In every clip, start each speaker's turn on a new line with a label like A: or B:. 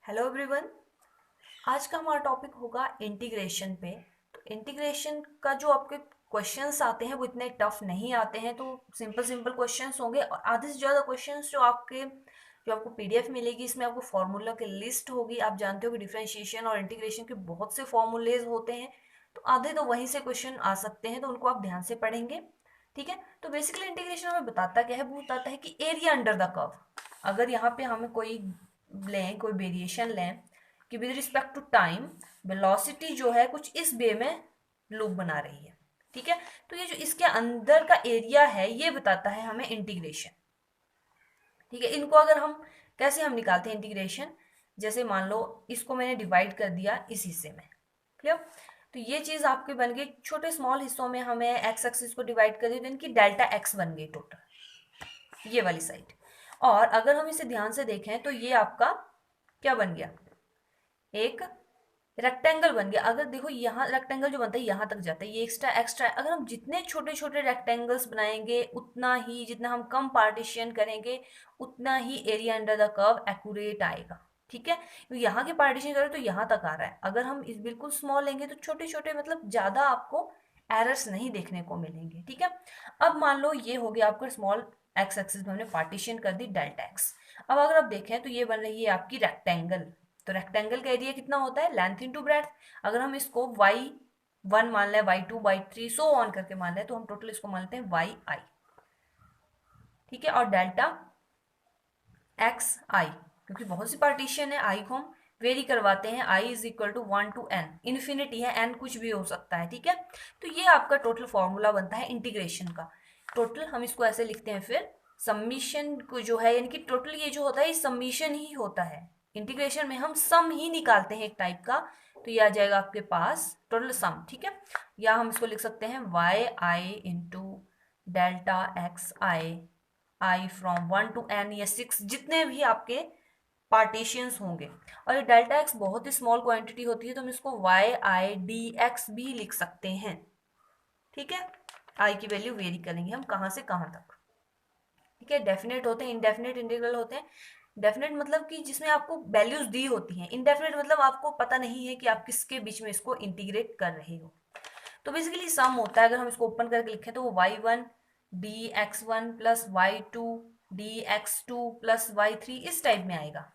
A: Hello everyone. आज का हमारा टॉपिक होगा इंटीग्रेशन पे। तो इंटीग्रेशन का जो आपके क्वेश्चंस आते हैं वो इतने टफ नहीं आते हैं, तो सिंपल सिंपल क्वेश्चंस होंगे और आधे से ज़्यादा क्वेश्चंस जो आपको पीडीएफ मिलेगी, इसमें आपको फार्मूला की लिस्ट होगी। आप जानते हो कि डिफरेंशिएशन और इंटीग्रेशन के बहुत से फॉर्मूलेज होते हैं, तो आधे तो वहीं से क्वेश्चन आ सकते हैं, तो उनको आप ध्यान से पढ़ेंगे। ठीक है, तो बेसिकली इंटीग्रेशन हमें बताता क्या है, वो बताता है कि एरिया अंडर द कर्व। अगर यहाँ पे हमें कोई वेरिएशन लें कि with respect to time velocity जो है कुछ इस वे में लूप बना रही है। ठीक है, तो ये जो इसके अंदर का एरिया है ये बताता है हमें इंटीग्रेशन। ठीक है, इनको अगर हम कैसे हम निकालते हैं इंटीग्रेशन, जैसे मान लो इसको मैंने डिवाइड कर दिया इस हिस्से में। क्लियर? तो ये चीज आपके बन गई छोटे स्मॉल हिस्सों में, हमें एक्स एक्सिस को डिवाइड कर दिया तो इनकी डेल्टा एक्स बन गई टोटल, ये वाली साइड। और अगर हम इसे ध्यान से देखें तो ये आपका क्या बन गया, एक रेक्टेंगल बन गया। अगर देखो यहाँ रेक्टेंगल जो बनता है यहाँ तक जाता है, ये एक्स्ट्रा एक्स्ट्रा, अगर हम जितने छोटे छोटे रेक्टेंगल्स बनाएंगे उतना ही, जितना हम कम पार्टीशन करेंगे उतना ही area under the curve accurate आएगा। ठीक है, तो यहाँ के पार्टीशन करें तो यहाँ तक आ रहा है, अगर हम इस बिल्कुल स्मॉल लेंगे तो छोटे छोटे, मतलब ज्यादा आपको एरर्स नहीं देखने को मिलेंगे। ठीक है, अब मान लो ये हो गया आपका स्मॉल एक्स एक्सिस में हमने पार्टीशन कर दी डेल्टा एक्स। अब अगर आप देखें तो ये बन रही है आपकी रेक्टेंगल। तो रेक्टेंगल का एरिया कितना होता है, लेंथ इंटू ब्रेड्थ। अगर हम इसको y1 मान लें, y2 y3 सो ऑन करके मान लें, तो हम टोटल इसको मान लेते हैं yi। ठीक है, और डेल्टा एक्स आई, क्योंकि बहुत सी पार्टीशन है, आई को हम वेरी करवाते हैं, I is equal to 1 to n, infinity है, n कुछ भी हो सकता है। ठीक है, तो ये आपका टोटल फॉर्मूला बनता है इंटीग्रेशन का। टोटल हम इसको ऐसे लिखते हैं, फिर सम्मिशन को जो है, यानी कि टोटल ये जो होता है ये सम्मिशन ही होता है। इंटीग्रेशन में हम सम ही निकालते हैं एक टाइप का, तो ये आ जाएगा आपके पास टोटल सम। ठीक है, या हम इसको लिख सकते हैं y i into delta x i from 1 to n, या 6 जितने भी आपके पार्टीशंस होंगे। और ये डेल्टा एक्स बहुत ही स्मॉल क्वांटिटी होती है, तो हम इसको वाई आई डी एक्स भी लिख सकते हैं। ठीक है, आई की वैल्यू वेरी करेंगे हम कहाँ से कहाँ तक। ठीक है, डेफिनेट होते हैं, इनडेफिनेट इंटीग्रल होते हैं। डेफिनेट मतलब कि जिसमें आपको वैल्यूज दी होती हैं, इनडेफिनेट मतलब आपको पता नहीं है कि आप किसके बीच में इसको इंटीग्रेट कर रहे हो। तो बेसिकली सम होता है, अगर हम इसको ओपन करके लिखें तो वो y1 dx1 plus y2 dx2 plus y3 इस टाइप में आएगा।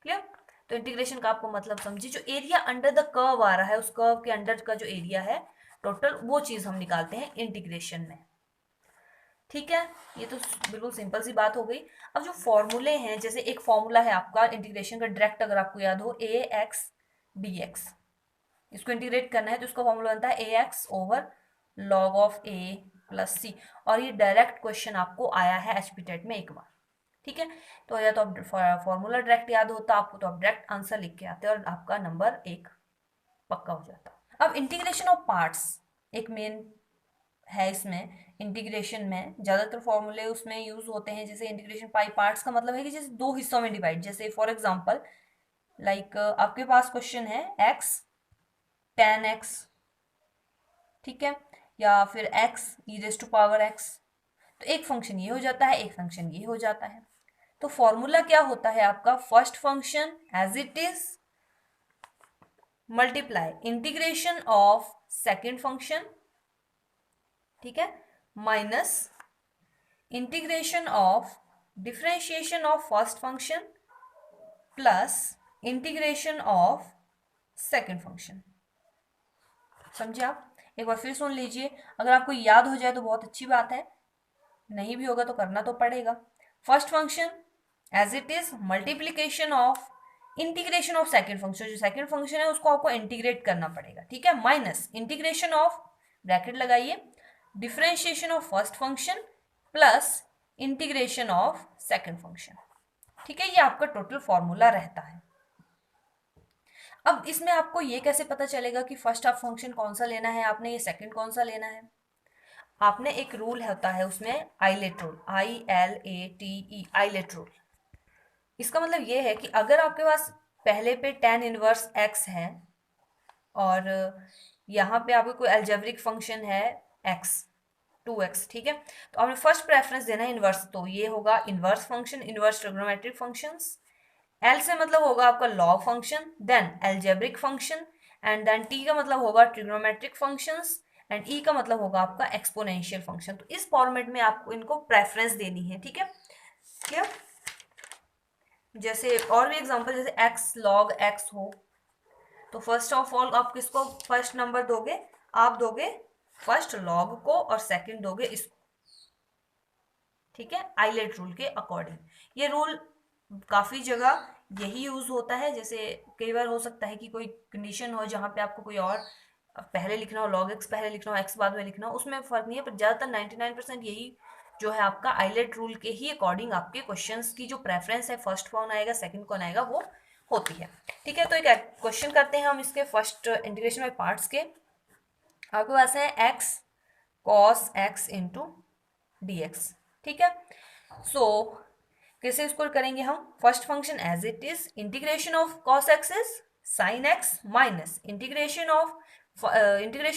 A: क्लियर? तो इंटीग्रेशन का आपको मतलब समझिए, जो एरिया अंडर द कर्व आ रहा है उस कर्व के अंडर का जो एरिया है टोटल, वो चीज हम निकालते हैं इंटीग्रेशन में। ठीक है, ये तो बिल्कुल सिंपल सी बात हो गई। अब जो फॉर्मूले हैं, जैसे एक फॉर्मूला है आपका इंटीग्रेशन का डायरेक्ट, अगर आपको याद हो, ए एक्स डी एक्स, इसको इंटीग्रेट करना है तो इसका फॉर्मूला बनता है A X over log of A plus C. और ये डायरेक्ट क्वेश्चन आपको आया है एचपी टेट में एक बार। ठीक है, तो या तो आप फॉर्मूला डायरेक्ट याद होता आपको तो आप डायरेक्ट आंसर लिख के आते और आपका नंबर एक पक्का हो जाता। अब इंटीग्रेशन ऑफ पार्ट्स एक मेन है इसमें। इंटीग्रेशन में ज्यादातर फॉर्मूले उसमें यूज होते हैं, जैसे इंटीग्रेशन पाई पार्ट्स का मतलब है कि जैसे दो हिस्सों में डिवाइड, जैसे फॉर एग्जांपल लाइक आपके पास क्वेश्चन है x tan x, ठीक है, या फिर x e raise to power x, तो एक फंक्शन ये हो जाता है, एक फंक्शन ये हो जाता है। तो फॉर्मूला क्या होता है आपका, first function as it is multiply integration of second function, ठीक है, minus integration of differentiation of first function plus integration of second function. समझे आप? एक बार फिर सुन लीजिए, अगर आपको याद हो जाए तो बहुत अच्छी बात है, नहीं भी होगा तो करना तो पड़ेगा। First function as it is multiplication of integration of second function, जो सेकेंड फंक्शन है उसको आपको इंटीग्रेट करना पड़ेगा। ठीक है, माइनस इंटीग्रेशन ऑफ, ब्रैकेट लगाइए, differentiation of first function plus integration of second function. ठीक है, ये आपका टोटल फॉर्मूला रहता है। अब इसमें आपको ये कैसे पता चलेगा कि फर्स्ट हाफ फंक्शन कौन सा लेना है आपने, ये सेकंड कौन सा लेना है? आपने एक रूल होता है उसमें, ILATE rule, ILATE, ILATE rule. इसका मतलब ये है कि अगर आपके पास पहले पे tan इनवर्स x है और यहाँ पे आपको कोई अलजेब्रिक फंक्शन है x 2x, ठीक है, तो आपने फर्स्ट प्रेफरेंस देना है इनवर्स, तो ये होगा inverse function, inverse trigonometric functions. L से मतलब होगा आपका log function, then algebraic function, and then T का मतलब होगा ट्रिग्नोमेट्रिक फंक्शंस, एंड ई का मतलब होगा आपका एक्सपोनेंशियल फंक्शन। तो इस फॉर्मेट में आपको इनको प्रेफरेंस देनी है, ठीक है, क्लियर। जैसे और भी एग्जांपल, जैसे एक्स लॉग एक्स हो, तो फर्स्ट ऑफ ऑल आप किसको फर्स्ट नंबर दोगे, आप दोगे फर्स्ट लॉग को और सेकंड दोगे इसको, ठीक है, आइलेट रूल के अकॉर्डिंग। ये रूल काफी जगह यही यूज होता है। जैसे कई बार हो सकता है कि कोई कंडीशन हो जहाँ पे आपको कोई और पहले लिखना हो, लॉग एक्स पहले लिखना हो, एक्स बाद में लिखना हो, उसमें फर्क नहीं है, पर ज्यादातर 99% यही जो है आपका आइलेट रूल के ही अकॉर्डिंग आपके क्वेश्चंस की जो प्रेफरेंस है, फर्स्ट कौन आएगा सेकंड कौन आएगा, वो होती है, ठीक है। तो एक क्वेश्चन करते हैं हम इसके फर्स्ट इंटीग्रेशन बाय पार्ट्स के। आपके पास है x cos x into d x, ठीक है। सो कैसे इसको करेंगे हम, first function as it is, integration of cos x is sine x minus integration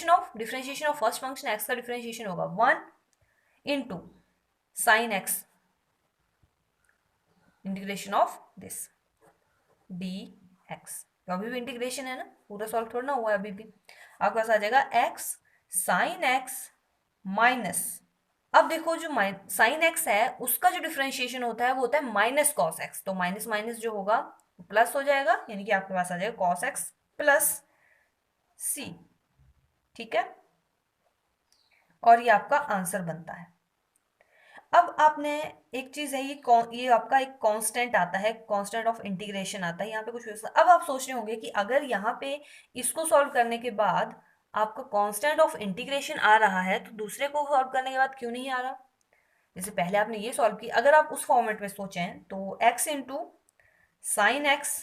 A: of differentiation of first function x का डिफरेंशिएशन होगा 1 into sine x integration of this d x. तो अभी भी इंटीग्रेशन है ना, पूरा सॉल्व थोड़ा ना हुआ है अभी भी। आपके पास आ जाएगा एक्स साइन एक्स माइनस, अब देखो जो साइन एक्स है उसका जो डिफरेंशिएशन होता है वो होता है माइनस कॉस एक्स, तो माइनस माइनस जो होगा प्लस हो जाएगा, यानी कि आपके पास आ जाएगा कॉस एक्स प्लस सी, ठीक है, और ये आपका आंसर बनता है। अब आपने एक चीज है, ये आपका एक कांस्टेंट आता है, कांस्टेंट ऑफ इंटीग्रेशन आता है यहाँ पे कुछ। अब आप सोच रहे होंगे कि अगर यहाँ पे इसको सॉल्व करने के बाद आपका कांस्टेंट ऑफ इंटीग्रेशन आ रहा है तो दूसरे को सॉल्व करने के बाद क्यों नहीं आ रहा। जैसे पहले आपने ये सॉल्व की, अगर आप उस फॉर्मेट में सोचें तो x into sine x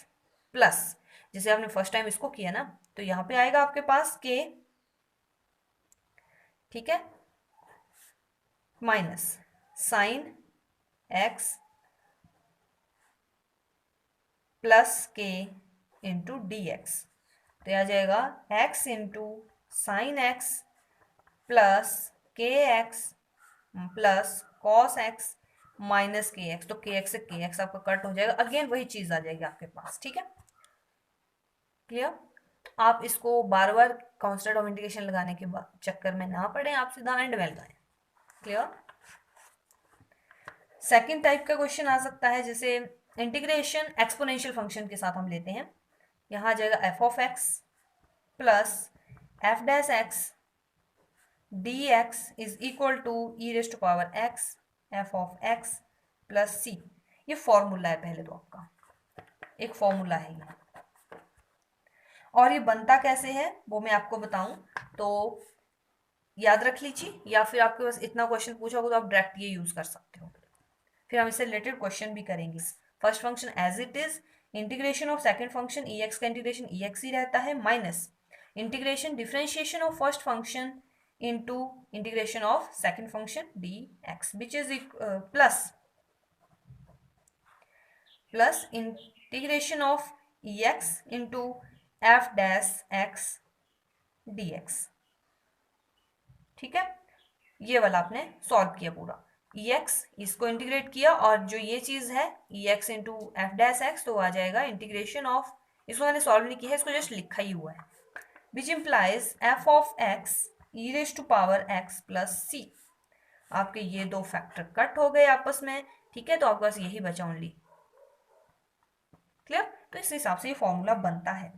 A: plus, जैसे आपने फर्स्ट टाइम इसको किया ना, तो यहाँ पे आएगा आपके पास के, ठीक है, minus sine x plus k into d x, तो आ जाएगा x into sine x plus k x plus cos x minus k x, तो के एक्स से के एक्स आपका कट हो जाएगा, अगेन वही चीज आ जाएगी आपके पास, ठीक है, क्लियर। आप इसको बार बार कांस्टेंट ऑफ इंटीग्रेशन लगाने के बाद चक्कर में ना पड़े, आप सीधा एंड में लगाएं, क्लियर। सेकंड टाइप का क्वेश्चन आ सकता है, जैसे इंटीग्रेशन एक्सपोनेंशियल फंक्शन के साथ हम लेते हैं। यहाँ आ जाएगा f of x plus f dash x D x is equal to e raise to power x f of x plus c. ये फॉर्मूला है, पहले तो आपका एक फॉर्मूला है ये, और ये बनता कैसे है वो मैं आपको बताऊं तो याद रख लीजिए, या फिर आपके पास इतना क्वेश्चन पूछा होगा तो आप डायरेक्ट ये यूज कर सकते हो। फिर हम इससे रिलेटेड क्वेश्चन भी करेंगे। First function as it is, integration of second function e x का इंटीग्रेशन ई एक्स ही रहता है, minus integration differentiation of first function into integration of second function d x which is plus integration of e x into f dash x D x, ठीक है। ये वाला आपने solve किया पूरा, ई एक्स इसको इंटीग्रेट किया, और जो ये चीज है e x into f dash x, तो आ जाएगा इंटीग्रेशन ऑफ, इसको मैंने सॉल्व नहीं किया है, इसको जस्ट लिखा ही हुआ है, which implies f of x e raise to power x plus c. आपके ये दो फैक्टर कट हो गए आपस में, ठीक है, तो आपके पास यही बचा ओनली, क्लियर। तो इस हिसाब से ये फॉर्मूला बनता है,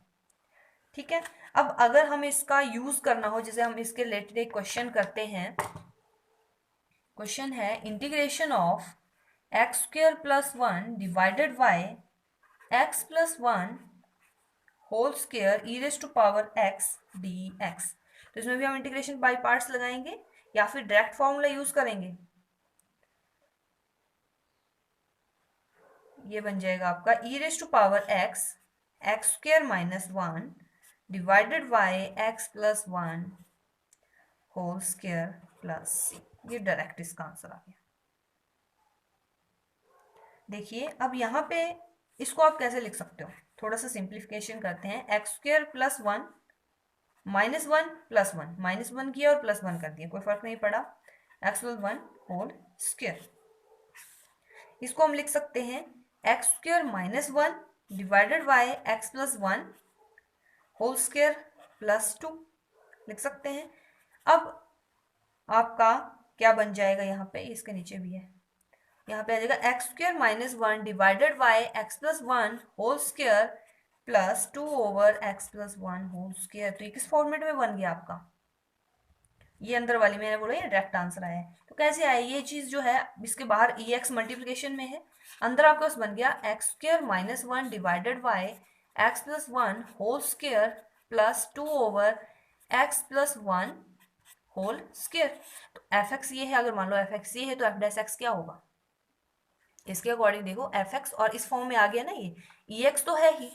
A: ठीक है। अब अगर हम इसका यूज करना हो, जैसे हम इसके रिलेटेड एक क्वेश्चन करते हैं, क्वेश्चन है integration of x square plus 1 divided by x plus 1 whole square e raise to power x D x. तो इसमें भी हम इंटीग्रेशन बाय पार्ट्स लगाएंगे या फिर डायरेक्ट फॉर्मूला यूज करेंगे। ये बन जाएगा आपका e raise to power x x square minus 1 divided by x plus 1 whole square plus c. ये डायरेक्ट इसका आंसर आ गया। देखिए अब यहाँ पे इसको आप कैसे लिख सकते हो, थोड़ा सा सिंप्लीफिकेशन करते हैं। X square plus 1 minus 1 plus 1, minus 1 किया और प्लस 1 कर दिया, कोई फर्क नहीं पड़ा, एक्स प्लस 1 होल स्क्र। इसको हम लिख सकते हैं x square minus 1 divided by x plus one whole square plus two लिख सकते हैं। अब आपका क्या बन जाएगा, यहाँ पे इसके नीचे भी है, यहाँ पे आ जाएगा x square minus one divided by x plus one whole square plus two over x plus one whole square. तो ये किस फॉर्मेट में बन गया आपका, ये अंदर वाली मैंने बोला ये डायरेक्ट आंसर आया है। तो कैसे आया ये चीज जो है, इसके बाहर ई एक्स मल्टीप्लीकेशन में है, अंदर आपके पास बन गया x square minus one divided by x plus one whole square plus two over x plus one whole square. तो एफ एक्स ये है, अगर मान लो एफ एक्स ये है तो एफ डैश एक्स क्या होगा, इसके अकॉर्डिंग देखो एफ एक्स और इस फॉर्म में आ गया ना, ये ई एक्स तो है ही,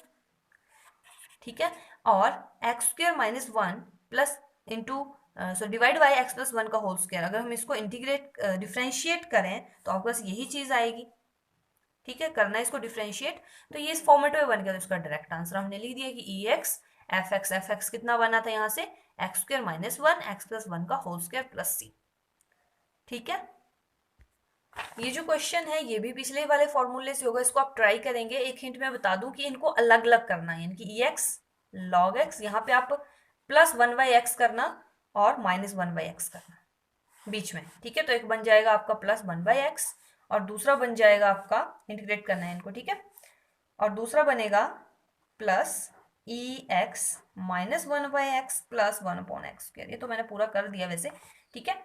A: ठीक है, और x square minus one plus into so divide by x plus one का होल स्क्वायर, अगर हम इसको इंटीग्रेट डिफ्रेंशिएट करें तो आपके पास यही चीज आएगी, ठीक है, करना है इसको डिफ्रेंशिएट। तो ये इस फॉर्मेट में बन गया, तो इसका डायरेक्ट आंसर हमने लिख दिया कि ई एक्स एफ एक्स कितना बना था यहाँ से x square minus one x plus one का होल स्क्वायर प्लस सी, ठीक है। ये जो क्वेश्चन है ये भी पिछले वाले फॉर्मूले से होगा, इसको आप ट्राई करेंगे। एक हिंट मैं बता दूं कि इनको अलग अलग करना है, यानी कि ई एक्स लॉग एक्स, यहाँ पे आप प्लस वन बाई एक्स करना और माइनस वन बाई एक्स करना बीच में, ठीक है। तो एक बन जाएगा आपका प्लस वन बाई एक्स और दूसरा बन जाएगा आपका, इंटीग्रेट करना है इनको, ठीक है, और दूसरा बनेगा plus E x minus one by x plus one upon x square. ये तो मैंने पूरा कर दिया वैसे, ठीक है।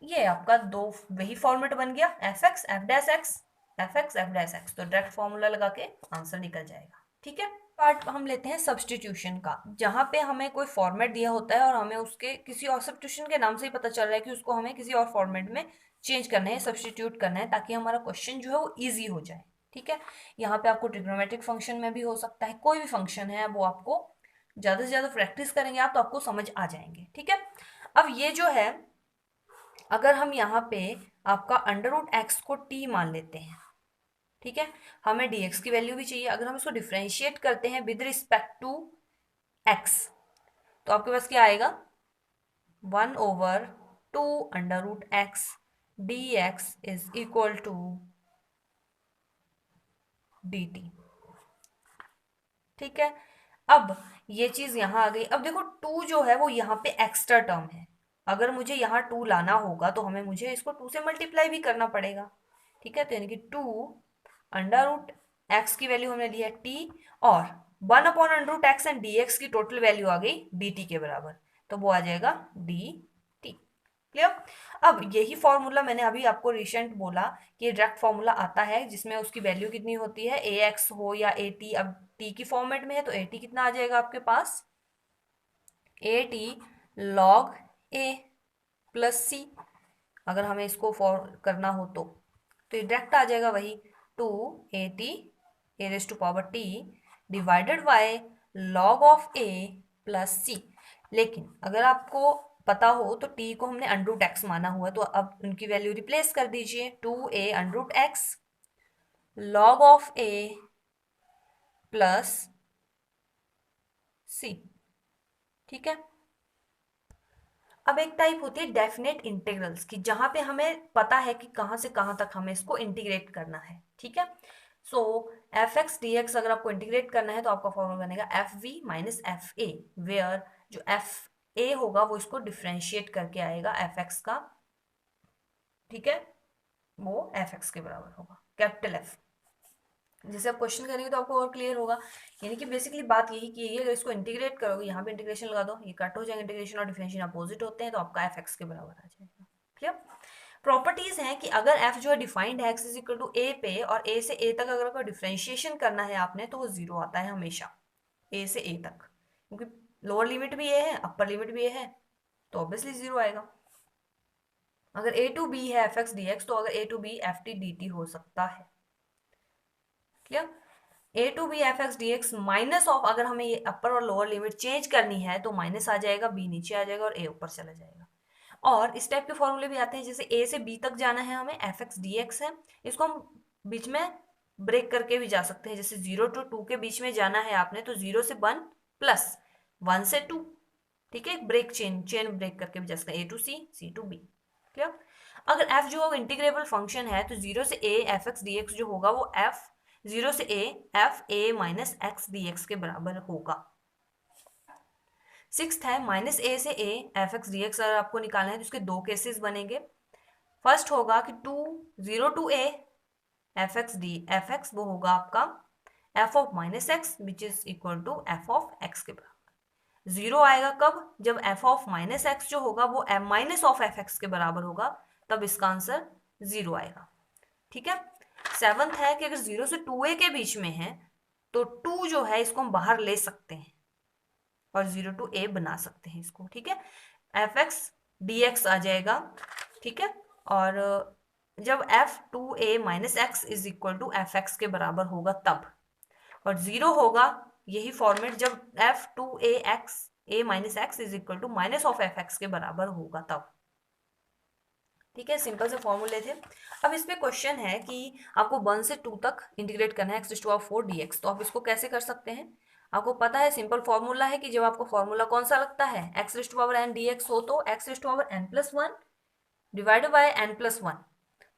A: ये आपका दो वही फॉर्मेट बन गया, F x F dash x F x F dash x, तो डायरेक्ट फॉर्मूला लगा के आंसर निकल जाएगा, ठीक है। पार्ट हम लेते हैं सब्सटीट्यूशन का, जहां पे हमें कोई फॉर्मेट दिया होता है और हमें उसके किसी और सब्सटीट्यूशन के नाम से ही पता चल रहा है कि उसको हमें किसी और फॉर्मेट में चेंज करना है, सब्सटीट्यूट करना है, ताकि हमारा क्वेश्चन जो है वो ईजी हो जाए, ठीक है। यहाँ पे आपको ट्रिग्नोमेट्रिक फंक्शन में भी हो सकता है, कोई भी फंक्शन है वो आपको ज़्यादा से ज़्यादा प्रैक्टिस करेंगे आप तो आपको समझ आ जाएंगे, ठीक है। अब ये जो है, अगर हम यहाँ पे आपका अंडर रूट एक्स को टी मान लेते हैं, ठीक है, हमें dx की वैल्यू भी चाहिए, अगर हम इसको डिफ्रेंशिएट करते हैं विद रिस्पेक्ट टू x तो आपके पास क्या आएगा, one over two under root x D x is equal to d t, ठीक है। अब ये चीज यहां आ गई, अब देखो टू जो है वो यहाँ पे एक्स्ट्रा टर्म है, अगर मुझे यहाँ टू लाना होगा तो हमें मुझे इसको टू से मल्टीप्लाई भी करना पड़ेगा, ठीक है। तो यानी कि टू अंडर रूट एक्स की वैल्यू हमने ली है टी और one upon under root x and d x की टोटल वैल्यू आ गई डी टी के बराबर, तो वो आ जाएगा डी टी, क्लियर। अब यही फॉर्मूला मैंने अभी आपको रिसेंट बोला कि डायरेक्ट फॉर्मूला आता है जिसमें उसकी वैल्यू कितनी होती है, ए एक्स हो या ए टी, अब टी की फॉर्मेट में है तो ए टी कितना आ जाएगा आपके पास, a t log a plus c, अगर हमें इसको फॉर करना हो तो ये डायरेक्ट आ जाएगा वही two a t a raise to power t divided by log of A plus c. लेकिन अगर आपको पता हो तो टी को हमने अंडर रूट एक्स माना हुआ है, तो अब उनकी वैल्यू रिप्लेस कर दीजिए, two a under root x log of A plus c, ठीक है। अब एक टाइप होती है डेफिनेट इंटीग्रल्स की, जहां पे हमें पता है कि कहां से कहां तक हमें इसको इंटीग्रेट करना है, ठीक है। So f x D x अगर आपको इंटीग्रेट करना है तो आपका फॉर्मूला बनेगा f v minus f a, where जो एफ ए होगा वो इसको डिफ्रेंशिएट करके आएगा एफ एक्स का, ठीक है, वो एफ एक्स के बराबर होगा, कैपिटल एफ। जैसे आप क्वेश्चन करेंगे तो आपको और क्लियर होगा, यानी कि बेसिकली बात यही की है, अगर इसको इंटीग्रेट करोगे, यहाँ पे इंटीग्रेशन लगा दो, ये कट हो जाएगा, इंटीग्रेशन और डिफरेंशिएशन अपोजिट होते हैं, तो आपका एफ एक्स के बराबर आ जाएगा, क्लियर। प्रॉपर्टीज हैं कि अगर एफ जो है डिफाइंड है एक्स इज इक्वल टू ए पे और ए से ए तक अगर आपको डिफरेंशिएशन करना है आपने तो वो जीरो आता है हमेशा, ए से ए तक, क्योंकि लोअर लिमिट भी ए है अपर लिमिट भी ए है, तो ऑब्वियसली जीरो आएगा। अगर ए टू बी है एफ एक्स डी एक्स तो अगर a to b f t d t हो सकता है, clear. A to b f x D x minus of, अगर हमें ये अपर और लोअर लिमिट चेंज करनी है तो माइनस आ जाएगा, बी नीचे आ जाएगा और ए ऊपर चला जाएगा। और इस टाइप के फॉर्मूले भी आते हैं, जैसे ए से बी तक जाना है हमें, एफ एक्स डी एक्स है, इसको हम बीच में ब्रेक करके भी जा सकते हैं, जैसे 0 to 2 के बीच में जाना है आपने तो 0 से 1 प्लस 1 से 2, ठीक है, ब्रेक चेन ब्रेक करके भी जा सकते हैं, a to c c to b, clear. अगर एफ जो इंटीग्रेबल फंक्शन है तो 0 से a f x D x जो होगा वो एफ 0 से a f a minus x D x के बराबर होगा। सिक्स्थ है माइनस ए से a f x D x अगर आपको निकालना है तो उसके दो केसेस बनेंगे। फर्स्ट होगा कि 0 टू ए एफ एक्स वो होगा आपका f of minus x which is equal to f of x के बराबर। जीरो आएगा कब, जब एफ ऑफ माइनस एक्स जो होगा वो माइनस ऑफ एफ एक्स के बराबर होगा, तब इसका आंसर जीरो आएगा। ठीक है। सेवंथ है कि अगर 0 से 2a के बीच में है तो 2 जो है इसको हम बाहर ले सकते हैं और 0 टू a बना सकते हैं इसको। ठीक है, एफ एक्स डी एक्स आ जाएगा। ठीक है, और जब f two a minus x is equal to f x के बराबर होगा तब, और 0 होगा यही फॉर्मेट जब f two a x a minus x is equal to minus of f x के बराबर होगा तब। ठीक है, सिंपल से फॉर्मूले थे। अब इस पे क्वेश्चन है कि आपको 1 से 2 तक इंटीग्रेट करना है एक्स टू पावर 4 dx। तो आप इसको कैसे कर सकते हैं, आपको पता है सिंपल फॉर्मूला है कि जब आपको फॉर्मूला कौन सा लगता है x to power n dx हो तो x to power n plus one divided by n plus one.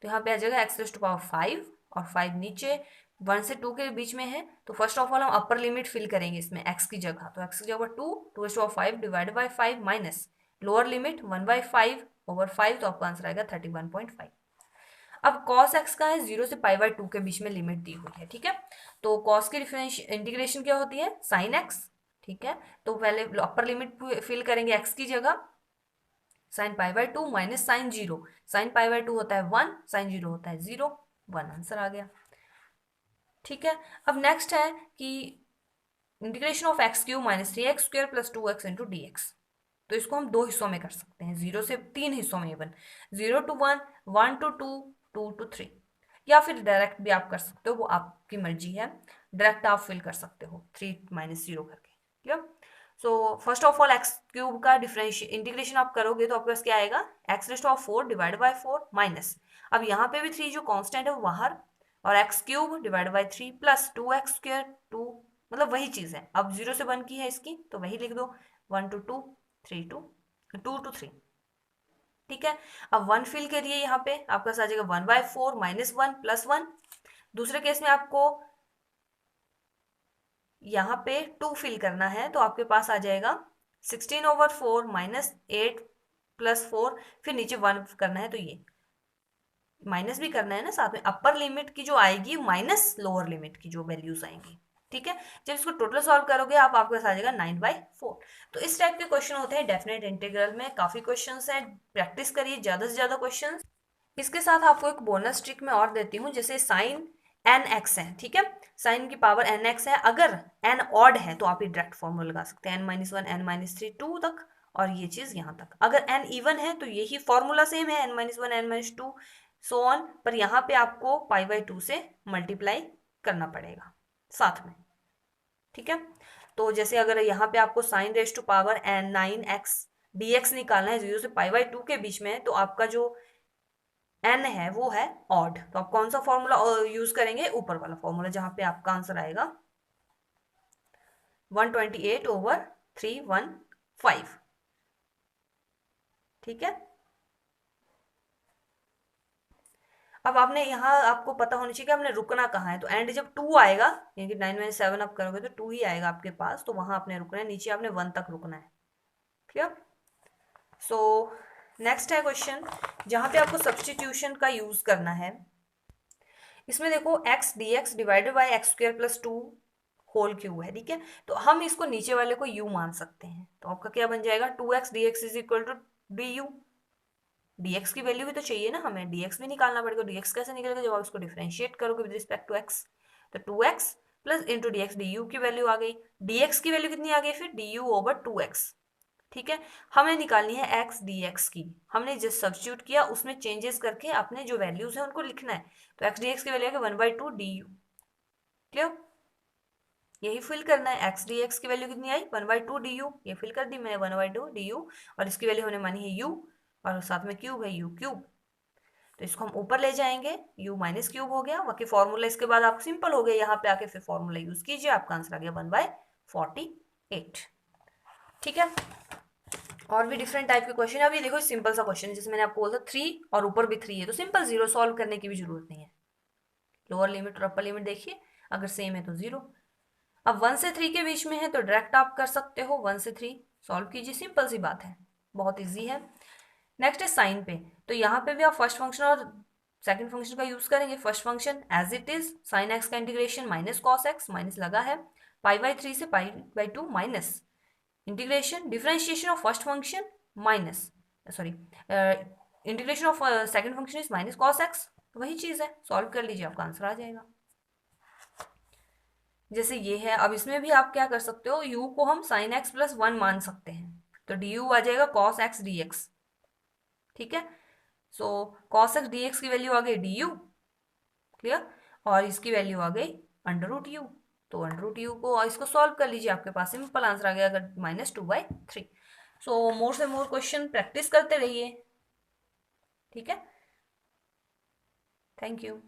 A: तो यहाँ पे आ जाएगा एक्स टू पावर 5 और 5 नीचे 1 से 2 के बीच में है। तो फर्स्ट ऑफ ऑल हम अपर लिमिट फिल करेंगे इसमें एक्स की जगह, तो एक्स की जगह 2 to power 5 divided by 5 minus lower limit 1/5 over 5, तो आपका आंसर आएगा 31.5। अब cos x का है 0 से π/2 के बीच में लिमिट दी हुई है। ठीक है, तो cos की इंटीग्रेशन क्या होती है sin x। ठीक है, तो पहले अपर लिमिट फिल करेंगे x की जगह, sin π/2 माइनस sin 0, sin π/2 होता है 1, sin 0 होता है 0, 1 आंसर आ गया। ठीक है, अब नेक्स्ट है कि integration of x cube minus 3x² plus 2x into d x. तो इसको हम दो हिस्सों में कर सकते हैं, 0 से 3 हिस्सों में इवन 0 to 1, 1 to 2, 2 to 3, या फिर डायरेक्ट भी आप कर सकते हो, वो आपकी मर्जी है। डायरेक्ट आप फिल कर सकते हो 3 - 0 करके। Clear. So first of all x cube का डिफरेंशियल इंटीग्रेशन आप करोगे तो आपके पास क्या आएगा x raised of 4 divide by 4 minus, अब यहाँ पे भी 3 जो कांस्टेंट है वो बाहर, और x cube divide by 3 plus 2x², 2 मतलब वही चीज़ है। अब 0 से 1 की है इसकी तो वही लिख दो, 1 to 2, 3 to 2 to 3। ठीक है, अब 1 फिल करिए, यहाँ पे आपका आ जाएगा 1/4 माइनस 1 प्लस 1। दूसरे केस में आपको यहाँ पे 2 फिल करना है तो आपके पास आ जाएगा 16/4 माइनस 8 प्लस 4, फिर नीचे 1 करना है तो ये माइनस भी करना है ना साथ में, अपर लिमिट की जो आएगी माइनस लोअर लिमिट की जो वैल्यूज आएंगी। ठीक है, जब इसको टोटल सॉल्व करोगे आप आपके पास आ जाएगा 9/4। तो इस टाइप के क्वेश्चन होते हैं डेफिनेट इंटीग्रल में, काफी क्वेश्चंस हैं, प्रैक्टिस करिए ज्यादा से ज्यादा क्वेश्चंस। इसके साथ आपको एक बोनस ट्रिक मैं और देती हूँ, जैसे साइन nx है। ठीक है, साइन की पावर nx है, अगर n ऑड है तो आप ये डायरेक्ट फॉर्मूला लगा सकते हैं n-1 n-3 2 तक, और ये चीज यहाँ तक। अगर n इवन है तो यही फॉर्मूला सेम है n-1 n-2 सो ऑन, पर यहाँ पे आपको π/2 से मल्टीप्लाई करना पड़ेगा साथ में। ठीक है, तो जैसे अगर यहाँ पे आपको sine raise to power n 9x dx निकालना है 0 से π/2 के बीच में, तो आपका जो n है वो है ऑड, तो आप कौन सा फॉर्मूला यूज करेंगे, ऊपर वाला फॉर्मूला, जहां पे आपका आंसर आएगा 128/315। ठीक है, अब आपने यहाँ आपको पता होना चाहिए कि आपने रुकना कहाँ है, तो एंड जब 2 आएगा यानी कि 9 - 7 आप करोगे तो 2 ही आएगा आपके पास, तो वहां आपने रुकना है, नीचे आपने 1 तक रुकना है। क्लियर। सो नेक्स्ट है क्वेश्चन जहां पे आपको सब्सटीट्यूशन का यूज करना है। इसमें देखो x dx divided by x² plus 2 whole cube है। ठीक है, तो हम इसको नीचे वाले को u मान सकते हैं, तो आपका क्या बन जाएगा 2x dx is equal to du। dx की वैल्यू भी तो चाहिए ना हमें, dx भी निकालना पड़ेगा। dx कैसे निकलेगा, जब आप इसको डिफरेंशिएट करोगे विद रिस्पेक्ट टू x, तो 2x plus into dx du की वैल्यू आ गई, dx की वैल्यू कितनी आ गई फिर du/2x। ठीक है, हमें निकालनी है x dx की, हमने जिस सब्स्टिट्यूट किया उसमें चेंजेस करके अपने जो वैल्यूज हैं उनको लिखना है, तो x dx की वैल्यू है 1/2 du। क्लियर, यही फिल करना है। x dx की वैल्यू कितनी आई 1/2 du, ये फिल कर दी मैंने 1/2 du, और इसकी वैल्यू होने मानी है u, और साथ में क्यूब है u क्यूब, तो इसको हम ऊपर ले जाएंगे, u माइनस क्यूब हो गया। बाकी फॉर्मूला इसके बाद आप सिंपल हो गया, यहाँ पे आके फिर फॉर्मूला यूज कीजिए, आपका आंसर आ गया 1/48। ठीक है, और भी डिफरेंट टाइप के क्वेश्चन है। अब ये देखो सिंपल सा क्वेश्चन है, जैसे मैंने आपको बोला 3 और ऊपर भी 3 है, तो सिंपल 0 सॉल्व करने की भी जरूरत नहीं है। लोअर लिमिट और अपर लिमिट देखिए, अगर सेम है तो 0। अब 1 से 3 के बीच में है तो डायरेक्ट आप कर सकते हो, 1 से 3 सॉल्व कीजिए, सिंपल सी बात है, बहुत इजी है। नेक्स्ट है साइन पे, तो यहाँ पे भी आप फर्स्ट फंक्शन और सेकंड फंक्शन का यूज करेंगे। First function as it is sine x का integration minus cos x, minus लगा है, पाई/3 से पाई/2 minus integration differentiation of first function minus, sorry, integration of second function is minus cos x, तो वही चीज है, सॉल्व कर लीजिए आपका आंसर आ जाएगा। जैसे ये है, अब इसमें भी आप क्या कर सकते हो, u को हम sin x प्लस 1 मान सकते हैं, तो du आ जाएगा cos x dx, ठीक है। सो cos x dx की वैल्यू आ गई du, क्लियर, और इसकी वैल्यू आ गई अंडर रूट यू, तो अंडर रूट यू को इसको सॉल्व कर लीजिए, आपके पास सिंपल आंसर आ गया, अगर -2/3। सो मोर से मोर क्वेश्चन प्रैक्टिस करते रहिए, ठीक है। Thank you.